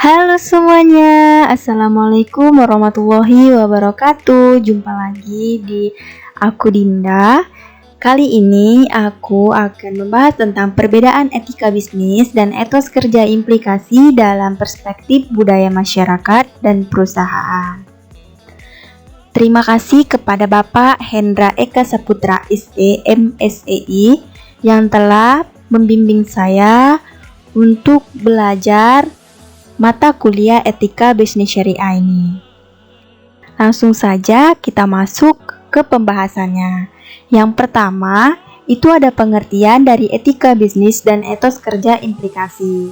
Halo semuanya, Assalamualaikum warahmatullahi wabarakatuh. Jumpa lagi di aku Dinda. Kali ini aku akan membahas tentang perbedaan etika bisnis dan etos kerja implikasi dalam perspektif budaya masyarakat dan perusahaan. Terima kasih kepada Bapak Hendra Eka Saputra SE MSEI yang telah membimbing saya untuk belajar mata kuliah etika bisnis syariah ini. Langsung saja kita masuk ke pembahasannya. Yang pertama, itu ada pengertian dari etika bisnis dan etos kerja implikasi.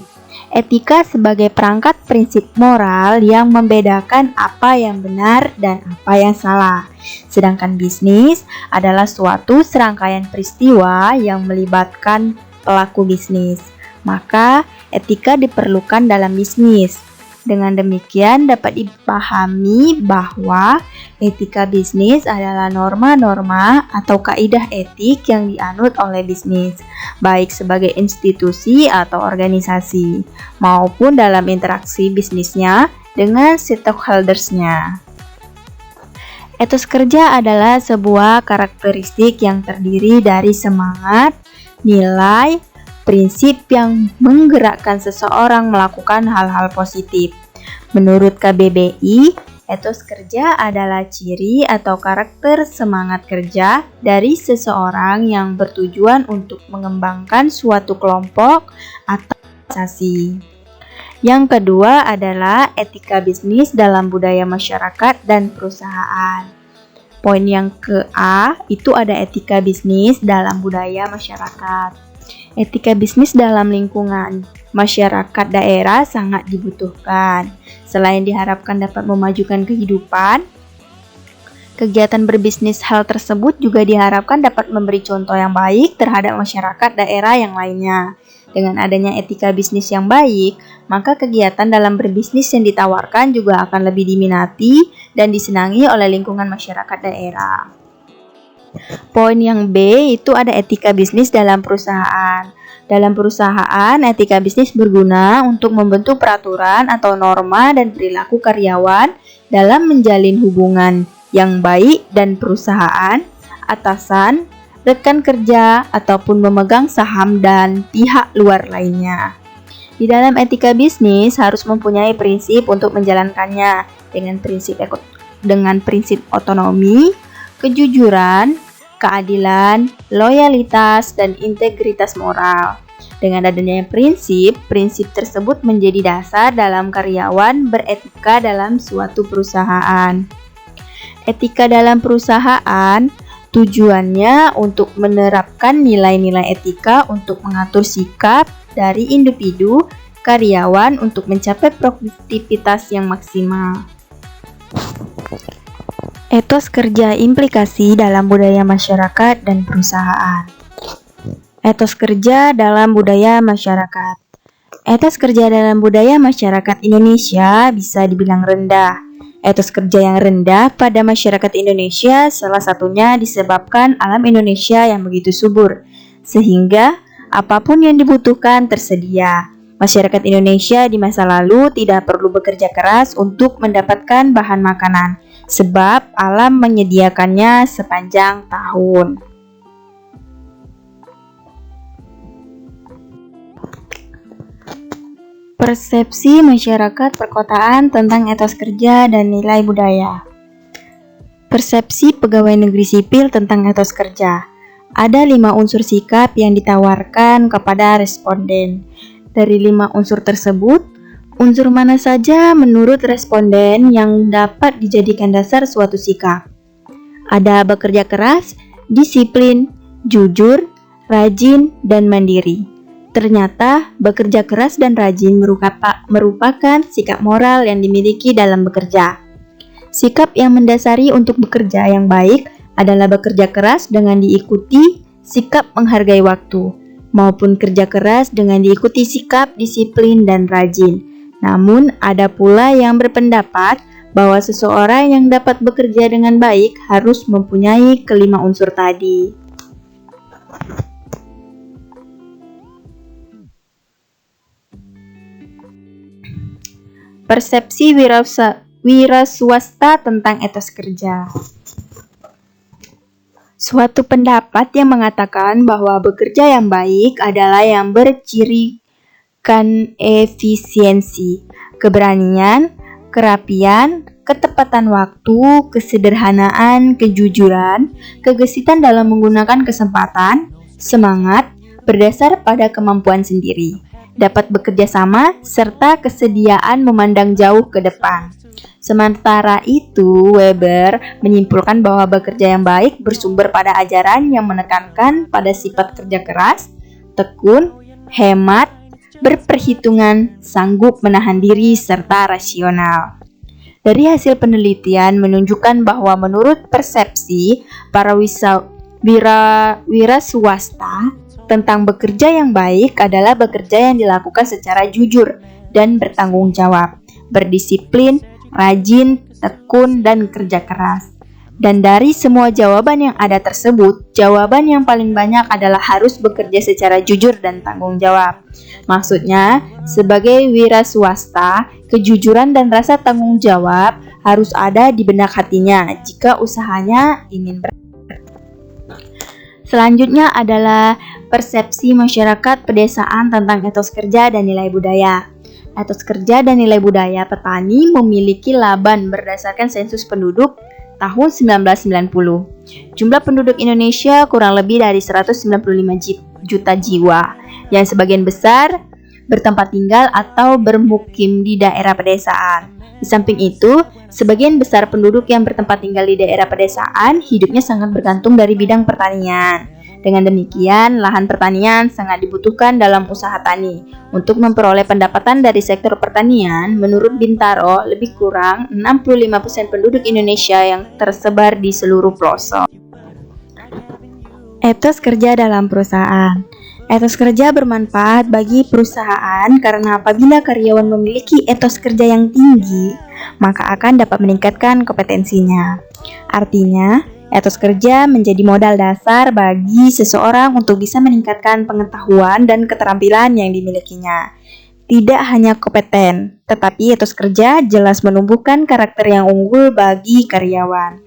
Etika sebagai perangkat prinsip moral yang membedakan apa yang benar dan apa yang salah. Sedangkan bisnis adalah suatu serangkaian peristiwa yang melibatkan pelaku bisnis. Maka, etika diperlukan dalam bisnis. Dengan demikian dapat dipahami bahwa etika bisnis adalah norma-norma atau kaidah etik yang dianut oleh bisnis, baik sebagai institusi atau organisasi, maupun dalam interaksi bisnisnya dengan stakeholders-nya. Etos kerja adalah sebuah karakteristik yang terdiri dari semangat, nilai, prinsip yang menggerakkan seseorang melakukan hal-hal positif. Menurut KBBI, etos kerja adalah ciri atau karakter semangat kerja dari seseorang yang bertujuan untuk mengembangkan suatu kelompok atau organisasi. Yang kedua adalah etika bisnis dalam budaya masyarakat dan perusahaan. Poin yang ke-A itu ada etika bisnis dalam budaya masyarakat. Etika bisnis dalam lingkungan masyarakat daerah sangat dibutuhkan. Selain diharapkan dapat memajukan kehidupan, kegiatan berbisnis hal tersebut juga diharapkan dapat memberi contoh yang baik terhadap masyarakat daerah yang lainnya. Dengan adanya etika bisnis yang baik, maka kegiatan dalam berbisnis yang ditawarkan juga akan lebih diminati dan disenangi oleh lingkungan masyarakat daerah. Poin yang B itu ada etika bisnis dalam perusahaan. Dalam perusahaan, etika bisnis berguna untuk membentuk peraturan atau norma dan perilaku karyawan dalam menjalin hubungan yang baik dan perusahaan, atasan, rekan kerja, ataupun memegang saham dan pihak luar lainnya. Di dalam etika bisnis harus mempunyai prinsip untuk menjalankannya dengan prinsip otonomi, kejujuran, keadilan, loyalitas, dan integritas moral. Dengan adanya prinsip tersebut menjadi dasar dalam karyawan beretika dalam suatu perusahaan. Etika dalam perusahaan tujuannya untuk menerapkan nilai-nilai etika untuk mengatur sikap dari individu karyawan untuk mencapai produktivitas yang maksimal. Etos kerja implikasi dalam budaya masyarakat dan perusahaan. Etos kerja dalam budaya masyarakat. Etos kerja dalam budaya masyarakat Indonesia bisa dibilang rendah. Etos kerja yang rendah pada masyarakat Indonesia salah satunya disebabkan alam Indonesia yang begitu subur, sehingga apapun yang dibutuhkan tersedia. Masyarakat Indonesia di masa lalu tidak perlu bekerja keras untuk mendapatkan bahan makanan, sebab alam menyediakannya sepanjang tahun. Persepsi masyarakat perkotaan tentang etos kerja dan nilai budaya. Persepsi pegawai negeri sipil tentang etos kerja. Ada 5 unsur sikap yang ditawarkan kepada responden. Dari 5 unsur tersebut, unsur mana saja menurut responden yang dapat dijadikan dasar suatu sikap? Ada bekerja keras, disiplin, jujur, rajin, dan mandiri. Ternyata bekerja keras dan rajin merupakan sikap moral yang dimiliki dalam bekerja. Sikap yang mendasari untuk bekerja yang baik adalah bekerja keras dengan diikuti sikap menghargai waktu, maupun kerja keras dengan diikuti sikap disiplin dan rajin. Namun, ada pula yang berpendapat bahwa seseorang yang dapat bekerja dengan baik harus mempunyai kelima unsur tadi. Persepsi wira swasta tentang etos kerja. Suatu pendapat yang mengatakan bahwa bekerja yang baik adalah yang bercirikan efisiensi, keberanian, kerapian, ketepatan waktu, kesederhanaan, kejujuran, kegesitan dalam menggunakan kesempatan, semangat, berdasar pada kemampuan sendiri, dapat bekerja sama, serta kesediaan memandang jauh ke depan. Sementara itu, Weber menyimpulkan bahwa bekerja yang baik bersumber pada ajaran yang menekankan pada sifat kerja keras, tekun, hemat, berperhitungan, sanggup menahan diri, serta rasional. Dari hasil penelitian menunjukkan bahwa menurut persepsi para wira swasta tentang bekerja yang baik adalah bekerja yang dilakukan secara jujur dan bertanggung jawab, berdisiplin, rajin, tekun, dan kerja keras. Dan dari semua jawaban yang ada tersebut, jawaban yang paling banyak adalah harus bekerja secara jujur dan tanggung jawab. Maksudnya, sebagai wira swasta, kejujuran dan rasa tanggung jawab harus ada di benak hatinya jika usahanya ingin Selanjutnya adalah persepsi masyarakat pedesaan tentang etos kerja dan nilai budaya. Etos kerja dan nilai budaya petani memiliki laban berdasarkan sensus penduduk tahun 1990. Jumlah penduduk Indonesia kurang lebih dari 195 juta jiwa, yang sebagian besar bertempat tinggal atau bermukim di daerah pedesaan. Di samping itu, sebagian besar penduduk yang bertempat tinggal di daerah pedesaan hidupnya sangat bergantung dari bidang pertanian. Dengan demikian, lahan pertanian sangat dibutuhkan dalam usaha tani. Untuk memperoleh pendapatan dari sektor pertanian, menurut Bintaro, lebih kurang 65% penduduk Indonesia yang tersebar di seluruh pelosok. Etos kerja dalam perusahaan. Etos kerja bermanfaat bagi perusahaan karena apabila karyawan memiliki etos kerja yang tinggi, maka akan dapat meningkatkan kompetensinya. Artinya, etos kerja menjadi modal dasar bagi seseorang untuk bisa meningkatkan pengetahuan dan keterampilan yang dimilikinya. Tidak hanya kompeten, tetapi etos kerja jelas menumbuhkan karakter yang unggul bagi karyawan.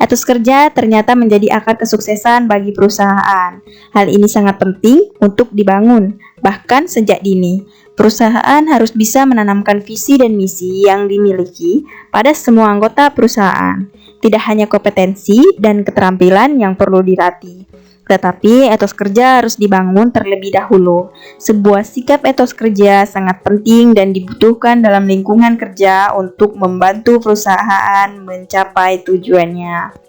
Etos kerja ternyata menjadi akar kesuksesan bagi perusahaan. Hal ini sangat penting untuk dibangun, bahkan sejak dini. Perusahaan harus bisa menanamkan visi dan misi yang dimiliki pada semua anggota perusahaan. Tidak hanya kompetensi dan keterampilan yang perlu dilatih, tetapi etos kerja harus dibangun terlebih dahulu. Sebuah sikap etos kerja sangat penting dan dibutuhkan dalam lingkungan kerja untuk membantu perusahaan mencapai tujuannya.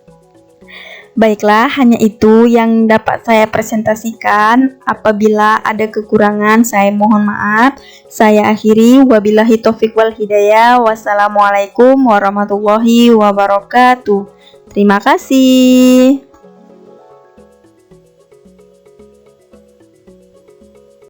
Baiklah, hanya itu yang dapat saya presentasikan. Apabila ada kekurangan, saya mohon maaf. Saya akhiri. Wabillahi taufiq wal hidayah. Wassalamualaikum warahmatullahi wabarakatuh. Terima kasih.